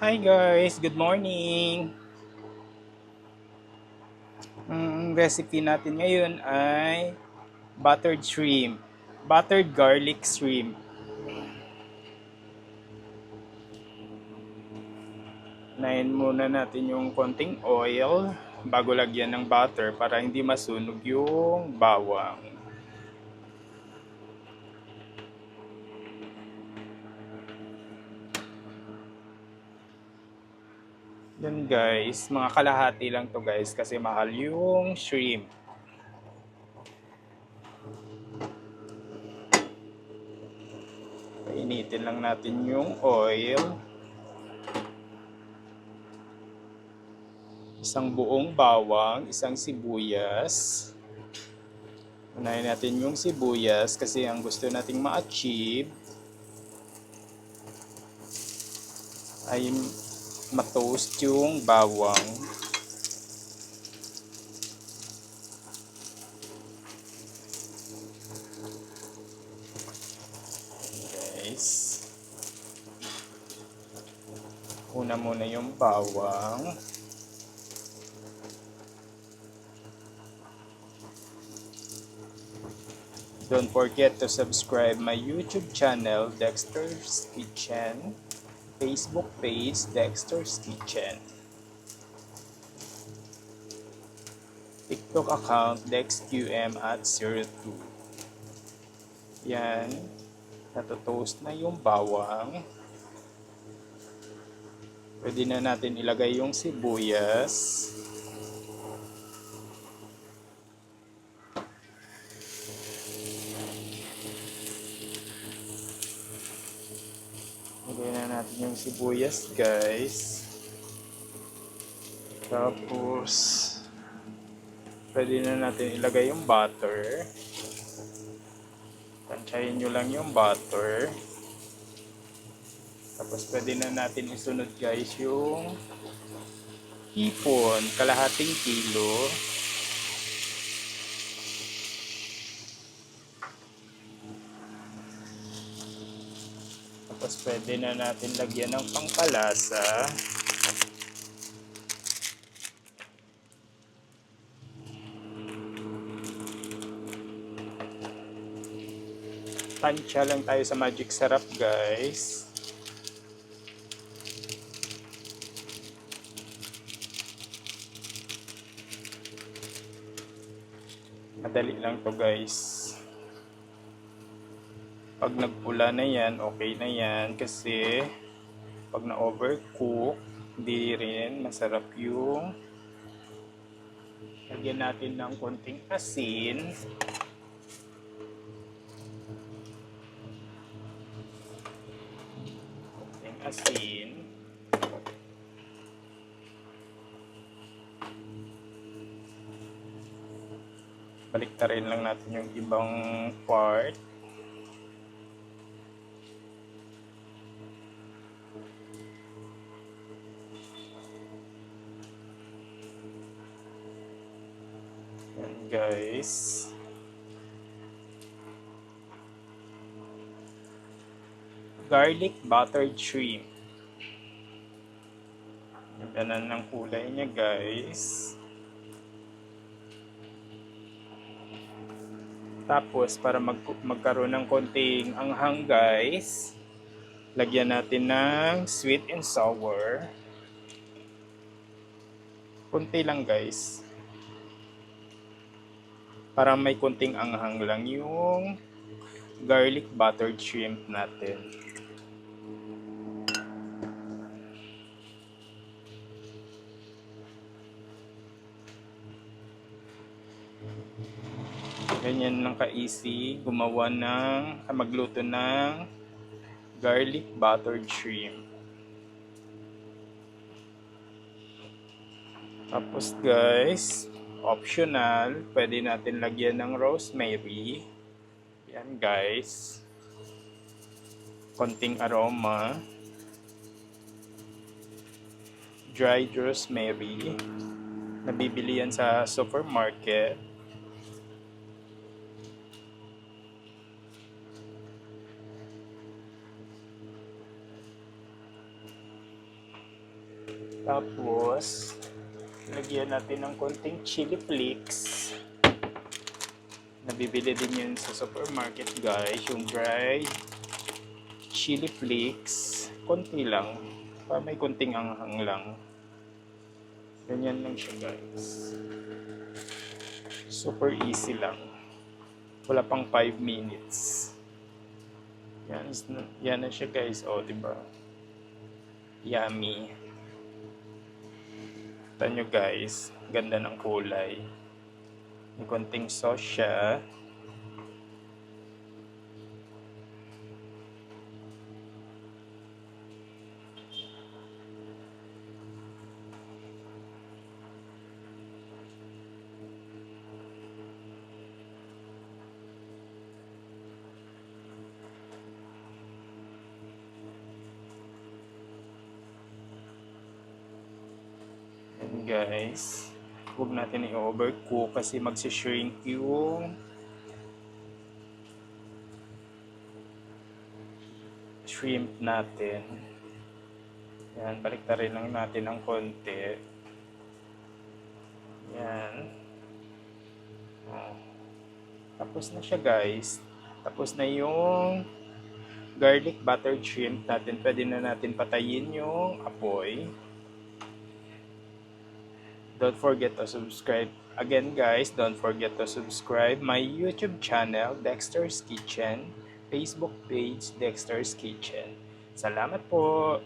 Hi guys, good morning. Ang recipe natin ngayon ay buttered shrimp, buttered garlic shrimp. Unahin muna natin yung konting oil bago lagyan ng butter para hindi masunog yung bawang. Yan guys, mga kalahati lang to guys kasi mahal yung shrimp. Painitin lang natin yung oil. Isang buong bawang, isang sibuyas. Unahin natin yung sibuyas kasi ang gusto nating ma-achieve ay ma-toast yung bawang. Guys, una muna yung bawang. Don't forget to subscribe my YouTube channel, Dexter's Kitchen, Facebook page, Dexter's Kitchen, TikTok account, DexQM at 02. Yan, natotoast na yung bawang. Pwede na natin ilagay yung sibuyas. Ilagay na natin yung sibuyas guys. Tapos, pwede na natin ilagay yung butter. Tansyahin nyo lang yung butter. Tapos pwede na natin isunod guys yung hipon, kalahating kilo. Tapos pwede na natin lagyan ng pangkalasa. Tansya lang tayo sa magic sarap guys. Madali lang to guys. Pag nagpula na yan, okay na yan. Kasi pag na-overcook, hindi rin masarap yung lagyan natin ng konting asin. Konting asin. Baliktarin lang natin yung ibang part. Yan guys. Garlic buttered shrimp. Yung ganan ng kulay niya guys. Tapos para magkaroon ng konting anghang guys, lagyan natin ng sweet and sour. Kunti lang guys. Para may konting anghang lang yung garlic buttered shrimp natin. Ganyan lang ka-easy gumawa magluto ng garlic buttered shrimp. Tapos guys, optional, pwede natin lagyan ng rosemary. Yan guys. Konting aroma. Dried rosemary. Nabibili yan sa supermarket. Tapos, lagyan natin ng konting chili flakes. Nabibili din yun sa supermarket guys, yung dried chili flakes. Konti lang, para may konting anghang lang. Ganyan lang siya guys. Super easy lang. Wala pang 5 minutes. Yan na siya guys, oh, diba? Yummy. Ito nyo guys, ganda ng kulay. May konting sauce siya. And guys, huwag natin i-overcook kasi magsishrink yung shrimp natin. Yan, baliktarin lang natin ng konti. Yan. Oh. Tapos na siya guys. Tapos na yung garlic buttered shrimp natin. Pwede na natin patayin yung apoy. Don't forget to subscribe. Again guys, don't forget to subscribe my YouTube channel, Dexter's Kitchen, Facebook page, Dexter's Kitchen. Salamat po!